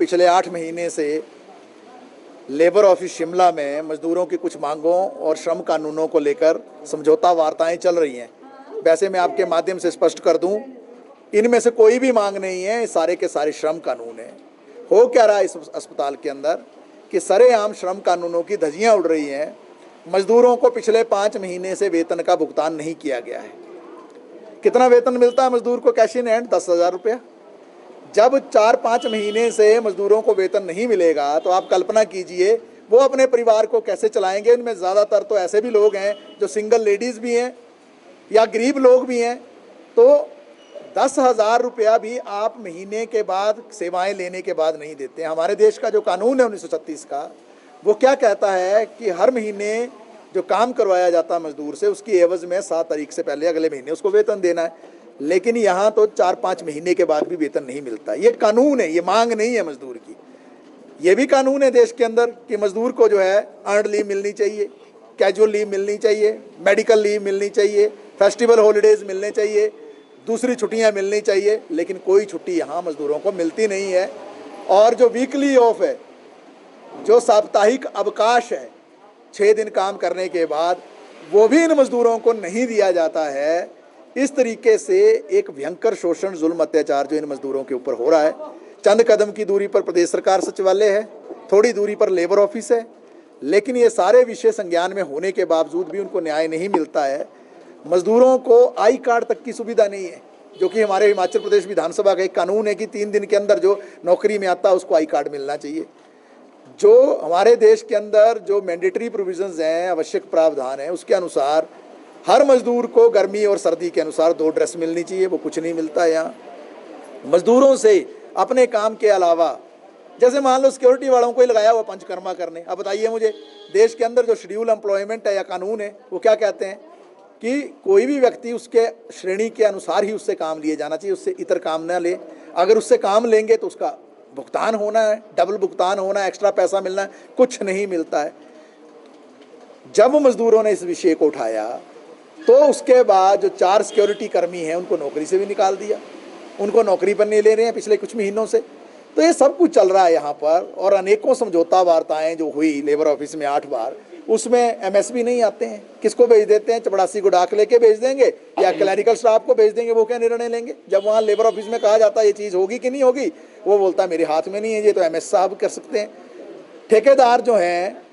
पिछले 8 महीने से लेबर ऑफिस शिमला में मजदूरों की कुछ मांगों और श्रम कानूनों को लेकर समझौता वार्ताएं चल रही हैं। वैसे मैं आपके माध्यम से स्पष्ट कर दूं, इनमें से कोई भी मांग नहीं है, सारे के सारे श्रम कानून हैं। हो क्या रहा है इस अस्पताल के अंदर कि सरेआम श्रम कानूनों की धज्जियां उड़ रही हैं। मजदूरों को पिछले 5 महीने से वेतन का भुगतान नहीं किया गया है। कितना वेतन मिलता है मजदूर को कैश इन हैंड? 10,000 रुपया। जब 4-5 महीने से मजदूरों को वेतन नहीं मिलेगा तो आप कल्पना कीजिए वो अपने परिवार को कैसे चलाएंगे। इनमें ज़्यादातर तो ऐसे भी लोग हैं जो सिंगल लेडीज़ भी हैं या गरीब लोग भी हैं। तो 10,000 रुपया भी आप महीने के बाद सेवाएं लेने के बाद नहीं देते। हमारे देश का जो कानून है 1936 का, वो क्या कहता है कि हर महीने जो काम करवाया जाता है मजदूर से, उसकी एवज़ में 7 तारीख से पहले अगले महीने उसको वेतन देना है। लेकिन यहाँ तो 4-5 महीने के बाद भी वेतन नहीं मिलता। ये कानून है, ये मांग नहीं है मजदूर की। ये भी कानून है देश के अंदर कि मजदूर को जो है अर्नड लीव मिलनी चाहिए, कैजुअल लीव मिलनी चाहिए, मेडिकल लीव मिलनी चाहिए, फेस्टिवल हॉलीडेज़ मिलने चाहिए, दूसरी छुट्टियाँ मिलनी चाहिए। लेकिन कोई छुट्टी यहाँ मजदूरों को मिलती नहीं है। और जो वीकली ऑफ है, जो साप्ताहिक अवकाश है 6 दिन काम करने के बाद, वो भी इन मजदूरों को नहीं दिया जाता है। इस तरीके से एक भयंकर शोषण, जुल्म, अत्याचार जो इन मजदूरों के ऊपर हो रहा है। चंद कदम की दूरी पर प्रदेश सरकार सचिवालय है, थोड़ी दूरी पर लेबर ऑफिस है, लेकिन ये सारे विषय संज्ञान में होने के बावजूद भी उनको न्याय नहीं मिलता है। मजदूरों को आई कार्ड तक की सुविधा नहीं है, जो कि हमारे हिमाचल प्रदेश विधानसभा का एक कानून है कि 3 दिन के अंदर जो नौकरी में आता है उसको आई कार्ड मिलना चाहिए। जो हमारे देश के अंदर जो मैंडेटरी प्रोविजंस हैं, आवश्यक प्रावधान है, उसके अनुसार हर मजदूर को गर्मी और सर्दी के अनुसार 2 ड्रेस मिलनी चाहिए। वो कुछ नहीं मिलता है यहाँ। मजदूरों से अपने काम के अलावा, जैसे मान लो सिक्योरिटी वालों को ही लगाया हुआ पंचकर्मा करने। अब बताइए मुझे, देश के अंदर जो शेड्यूल एम्प्लॉयमेंट है या कानून है, वो क्या कहते हैं कि कोई भी व्यक्ति उसके श्रेणी के अनुसार ही उससे काम लिए जाना चाहिए, उससे इतर काम ना ले। अगर उससे काम लेंगे तो उसका भुगतान होना है, डबल भुगतान होना है, एक्स्ट्रा पैसा मिलना है, कुछ नहीं मिलता है। जब मजदूरों ने इस विषय को उठाया तो उसके बाद जो 4 सिक्योरिटी कर्मी हैं उनको नौकरी से भी निकाल दिया, उनको नौकरी पर नहीं ले रहे हैं पिछले कुछ महीनों से। तो ये सब कुछ चल रहा है यहाँ पर। और अनेकों समझौता वार्ताएं जो हुई लेबर ऑफिस में 8 बार, उसमें एमएसपी नहीं आते हैं। किसको भेज देते हैं? चपड़ासी को डाक लेके भेज देंगे या क्लैरिकल स्टाफ को भेज देंगे। वो क्या निर्णय लेंगे? जब वहाँ लेबर ऑफिस में कहा जाता है ये चीज़ होगी कि नहीं होगी, वो बोलता है मेरे हाथ में नहीं है, ये तो एमएस साहब कर सकते हैं। ठेकेदार जो हैं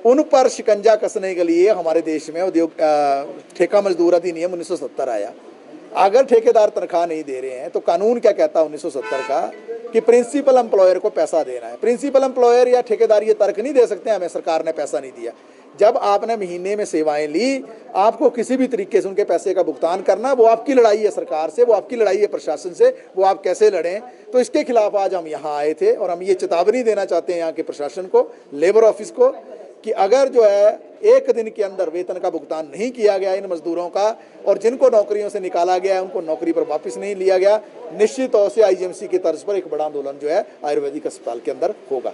उन पर शिकंजा कसने के लिए हमारे देश में उद्योग ठेका मजदूर अधिनियम 1970 आया। अगर ठेकेदार तनख्वाह नहीं दे रहे हैं तो कानून क्या कहता है 1970 का कि प्रिंसिपल एम्प्लॉयर को पैसा देना है। प्रिंसिपल एम्प्लॉयर या ठेकेदार ये तर्क नहीं दे सकते हमें सरकार ने पैसा नहीं दिया। जब आपने महीने में सेवाएं ली, आपको किसी भी तरीके से उनके पैसे का भुगतान करना, वो आपकी लड़ाई है सरकार से, वो आपकी लड़ाई है प्रशासन से, वो आप कैसे लड़ें। तो इसके खिलाफ आज हम यहाँ आए थे और हम ये चेतावनी देना चाहते हैं यहाँ के प्रशासन को, लेबर ऑफिस को, कि अगर जो है 1 दिन के अंदर वेतन का भुगतान नहीं किया गया इन मजदूरों का और जिनको नौकरियों से निकाला गया है उनको नौकरी पर वापस नहीं लिया गया, निश्चित तौर से आईजीएमसी की तर्ज पर एक बड़ा आंदोलन जो है आयुर्वेदिक अस्पताल के अंदर होगा।